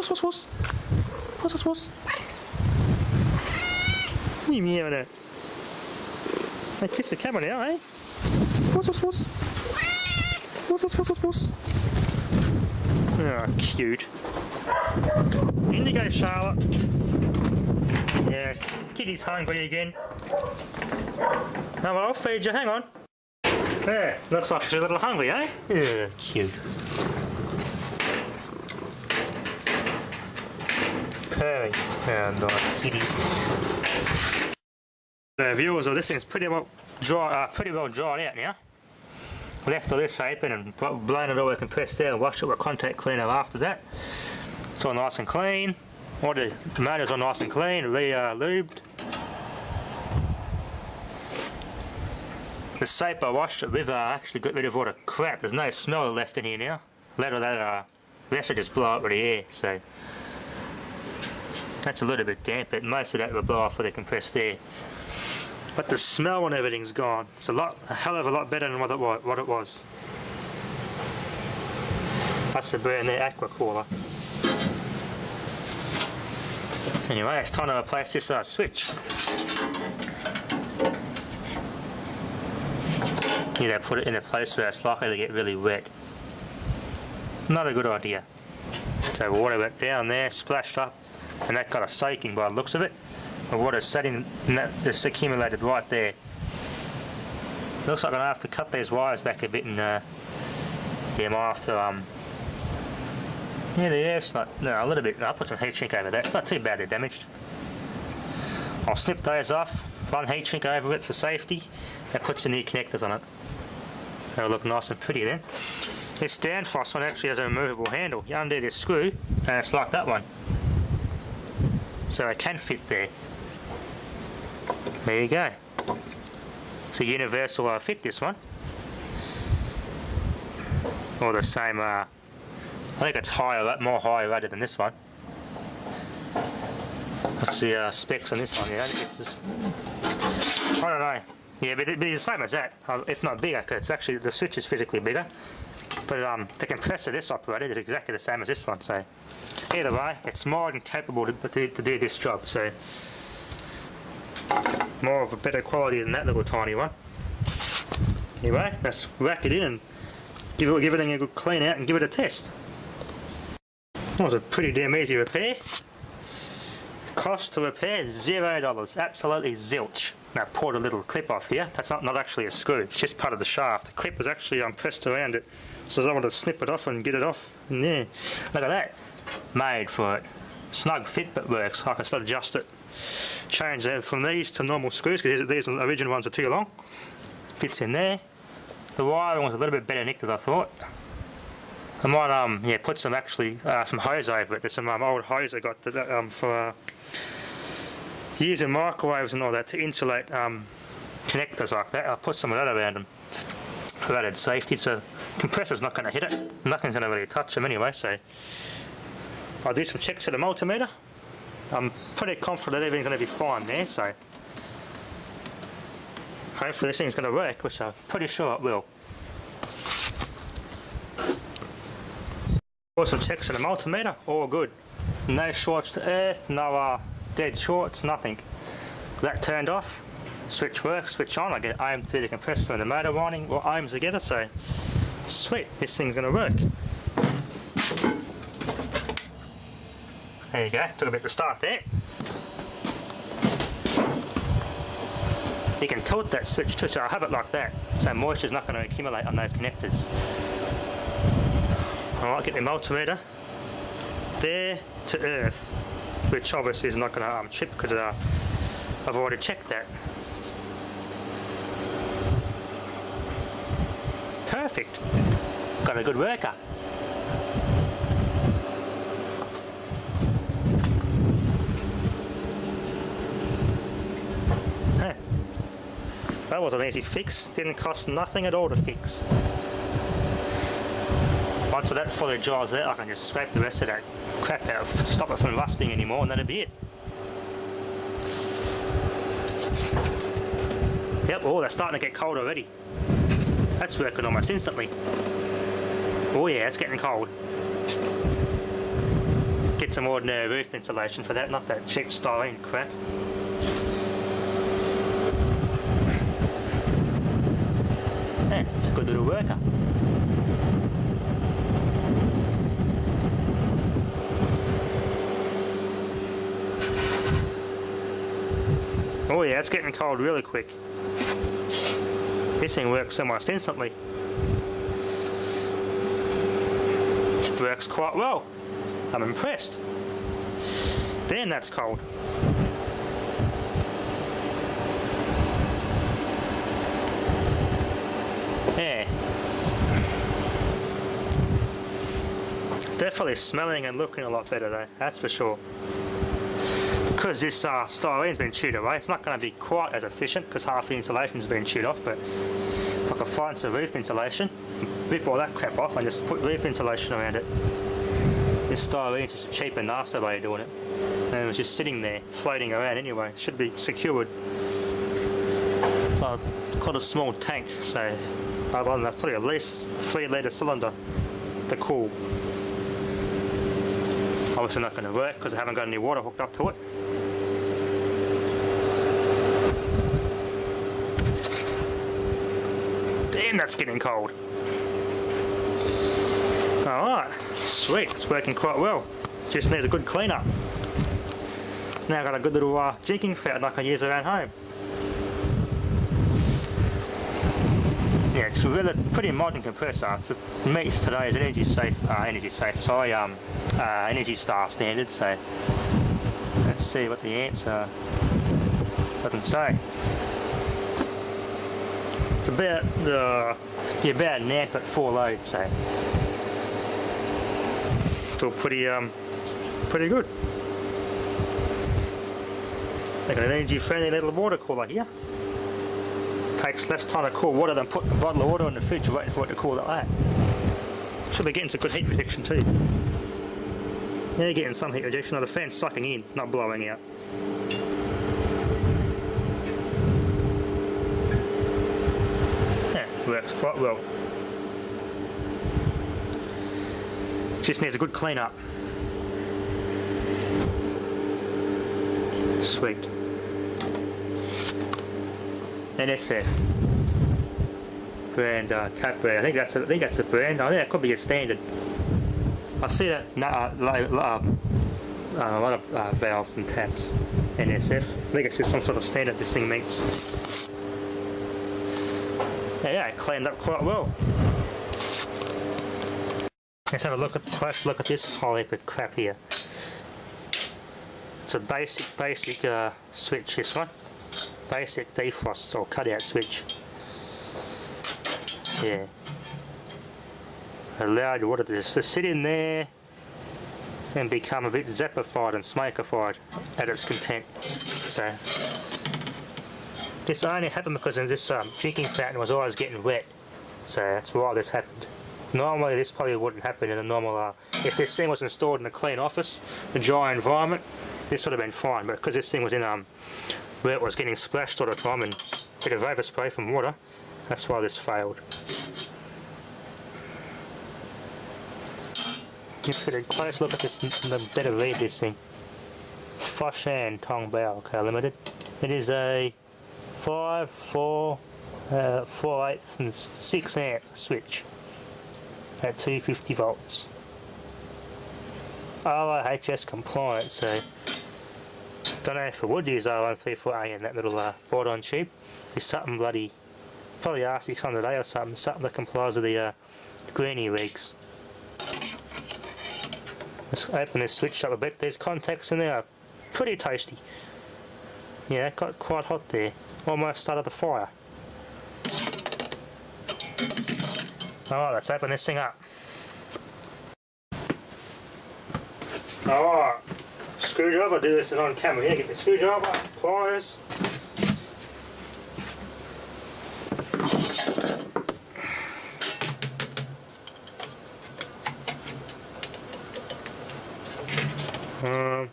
Wuss, wuss, wuss. Wuss, wuss, wuss. What are you meowing at? Hey, kiss the camera now, eh? Wuss, wuss, wuss. Wuss, wuss, wuss, wuss, wuss. Oh, cute. In you go, Charlotte. Yeah, kitty's hungry again. Now I'll feed you, hang on. There, looks like she's a little hungry, eh? Yeah, cute. Purring. Oh, nice kitty. Viewers, this thing's pretty well dried out now. Left all this open and blown it all with compressed air and washed it with contact cleaner after that. It's all nice and clean. All the motors are nice and clean, lubed. The soap I washed it with actually got rid of all the crap. There's no smell left in here now. Let all that rest of just blow up with the air, so that's a little bit damp, but most of that will blow off with the compressed air. But the smell and everything's gone. It's a hell of a lot better than what it was. That's the brand new Aqua Cooler. Anyway, it's time to replace this switch. You know, put it in a place where it's likely to get really wet. Not a good idea. So water went down there, splashed up, and that got a soaking by the looks of it. The water sat in that, just accumulated right there. Looks like I'm gonna have to cut these wires back a bit and yeah, I might have to yeah, the air's not, no, a little bit. I'll put some heat shrink over that. It's not too bad they're damaged. I'll snip those off, run heat shrink over it for safety. That puts the new connectors on it. That'll look nice and pretty then. This Danfoss one actually has a removable handle. You undo this screw and it's like that one. So it can fit there. There you go. It's a universal fit, this one. Or the same, I think it's more higher rated than this one. What's the specs on this one? Yeah, it's just, I don't know. Yeah, but it's the same as that, if not bigger, because it's actually, the switch is physically bigger. But the compressor this operated is exactly the same as this one, so either way, it's more than capable to do this job, so more of a better quality than that little tiny one. Anyway, let's whack it in and give it a good clean out and give it a test. That was a pretty damn easy repair. Cost to repair $0, absolutely zilch. Now I poured a little clip off here. That's not actually a screw, it's just part of the shaft. The clip was actually pressed around it, so I wanted to snip it off and get it off in there. Look at that, made for it. Snug fit but works. I can still adjust it. Change it from these to normal screws because these original ones are too long. Fits in there. The wiring was a little bit better nicked than I thought. I might yeah, put some some hose over it. There's some old hose I got for using microwaves and all that to insulate connectors like that. I'll put some of that around them for added safety. So compressor's not going to hit it. Nothing's going to really touch them anyway. So I'll do some checks at the multimeter. I'm pretty confident everything's going to be fine there. So hopefully this thing's going to work, which I'm pretty sure it will. Some checks at the multimeter, all good. No shorts to earth, no dead shorts, nothing. That turned off, switch works, switch on, I get aimed through the compressor and the motor winding, or aims together, so sweet, this thing's going to work. There you go, took a bit to start there. You can tilt that switch too, so I'll have it like that, so moisture's not going to accumulate on those connectors. Alright, get the multimeter there to earth, which obviously is not going to chip because I've already checked that. Perfect. Got a good worker. Huh. That was an easy fix. Didn't cost nothing at all to fix. Once that fully dries out, I can just scrape the rest of that crap out, stop it from rusting anymore, and that'll be it. Yep, oh, they're starting to get cold already. That's working almost instantly. Oh yeah, it's getting cold. get some ordinary roof insulation for that, not that cheap styrene crap. Yeah, it's a good little worker. Oh yeah, it's getting cold really quick. This thing works almost instantly. Works quite well. I'm impressed. Damn, that's cold. Yeah. Definitely smelling and looking a lot better though, that's for sure. Because this styrene's been chewed away, it's not going to be quite as efficient because half the insulation's been chewed off, but if I could find some roof insulation, rip all that crap off and just put roof insulation around it. This styrene's just a cheap and nasty way of doing it. And it was just sitting there, floating around anyway. It should be secured. So I've got a small tank, so that's probably at least 3 litre cylinder to cool. Obviously not going to work because I haven't got any water hooked up to it. Damn, that's getting cold. Alright, sweet, it's working quite well. Just needs a good clean up. Now I've got a good little jigging fountain I can use around home. Yeah, it's a really pretty modern compressor. It meets today's Energy Star standard, so let's see what the amps are. Doesn't say. It's about an amp at 4 loads, so still pretty good. They've got an energy friendly little water cooler here. Takes less time to cool water than putting a bottle of water in the fridge waiting for it to cool like that. Should be getting some good heat rejection too. Yeah, you're getting some heat rejection. The fan's sucking in, not blowing out. Yeah, works quite well. Just needs a good clean up. Sweet. NSF brand tap brand. I think that's a brand. I think that could be a standard. I see that a lot of valves and taps. NSF. I think it's just some sort of standard this thing meets. Yeah, it cleaned up quite well. Let's have a close look at this whole heap of crap here. It's a basic switch, this one. Basic defrost or cutout switch. Yeah. Allowed water to just sit in there and become a bit zappified and smokified at its content. So this only happened because this drinking fountain was always getting wet. So that's why this happened. Normally this probably wouldn't happen in a normal if this thing was installed in a clean office, a dry environment, this would have been fine, but because this thing was in where it was getting splashed all the time and a bit of overspray from water, that's why this failed. Let's get a close look at this, better read this thing. Foshan Tongbao Co Limited. It is a 5, 4, 4/8 and 6 amp switch at 250 volts. RoHS compliant, so don't know if it would use R134A in that little board-on tube. It's something bloody, probably R600A or something that complies with the Greenie regs. Let's open this switch up a bit. These contacts in there are pretty toasty. Yeah, it got quite hot there. Almost started the fire. Alright, let's open this thing up. Alright, screwdriver, do this on camera here. Get the screwdriver, pliers. Yeah,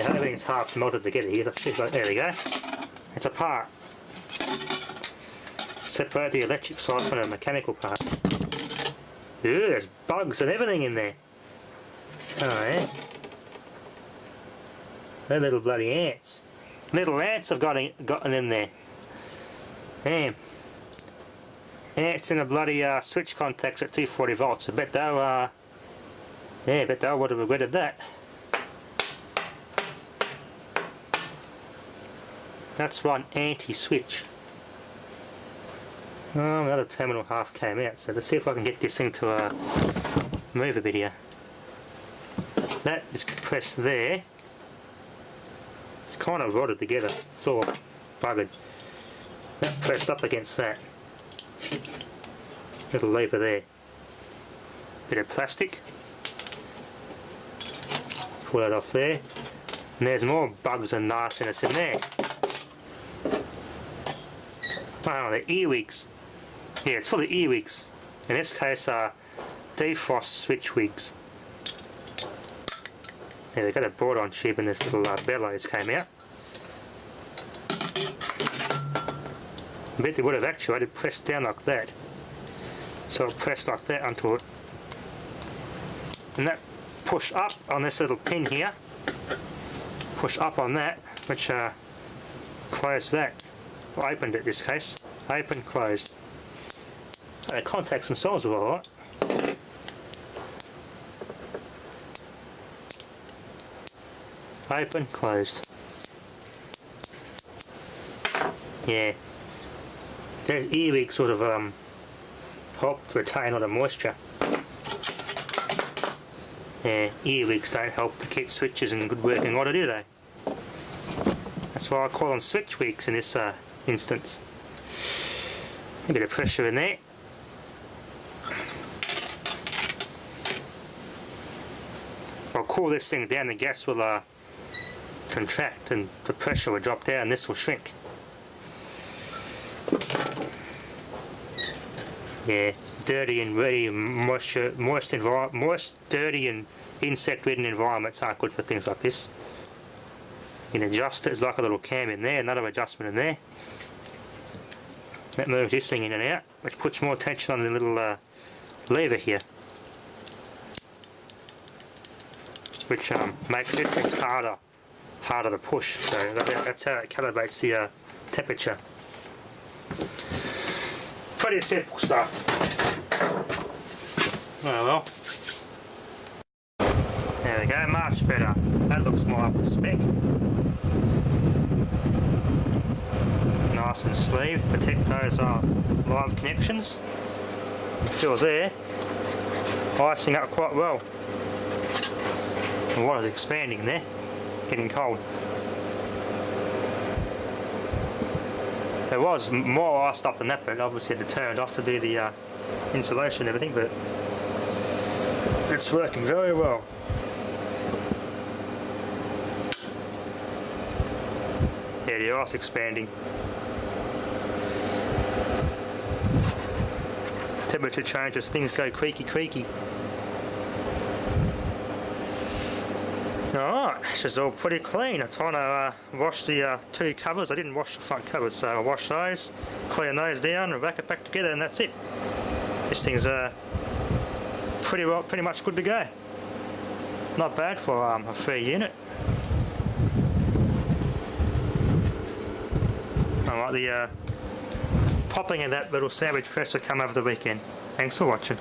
everything's half melted together here. There we go. It's apart. Separate the electric side from the mechanical part. Ooh, there's bugs and everything in there. Oh yeah. They're little bloody ants. Little ants have gotten in there. Damn. Ants in the bloody switch contacts at 240 volts. I bet they'll, yeah, I bet they would have regretted that. That's one anti-switch. Oh, the other terminal half came out, so let's see if I can get this thing to move a bit here. That is pressed there. It's kind of rotted together. It's all buggered. That pressed up against that. Little lever there. Bit of plastic. Pull that off there. And there's more bugs and nastiness in there. Oh, the earwigs. Yeah, it's full of earwigs. In this case, defrost switch wigs. Yeah, they got a board on tube and this little bellows came out. I bet they would have actuated pressed down like that. So I'll press like that onto it. And that push up on this little pin here. Push up on that, which closed that. Or opened it in this case. Open, closed. The contacts themselves were alright. Open, closed. Yeah. Those earwigs sort of help retain all the moisture. Yeah, earwigs don't help to keep switches in good working order, do they? That's why I call them switch wigs in this instance. A bit of pressure in there. If I cool this thing down, the gas will contract and the pressure will drop down and this will shrink. Yeah, dirty and really moist, dirty and insect-ridden environments aren't good for things like this. You can adjust it. There's like a little cam in there, another adjustment in there. That moves this thing in and out, which puts more tension on the little lever here, which makes this thing harder to push. So that's how it calibrates the temperature. Pretty simple stuff. Oh well. There we go, much better. That looks more up to spec. Nice and sleeved. Protect those live connections. Feel there, icing up quite well. The water's expanding there, getting cold. There was more iced up than that, but obviously had to turn it off to do the insulation and everything, but it's working very well. Yeah, the ice expanding. Temperature changes, things go creaky. Alright, this is all pretty clean. I'm trying to wash the two covers. I didn't wash the front covers, so I'll wash those, clean those down and rack it back together, and that's it. This thing's pretty much good to go. Not bad for a free unit. I like the popping of that little sandwich press will come over the weekend. Thanks for watching.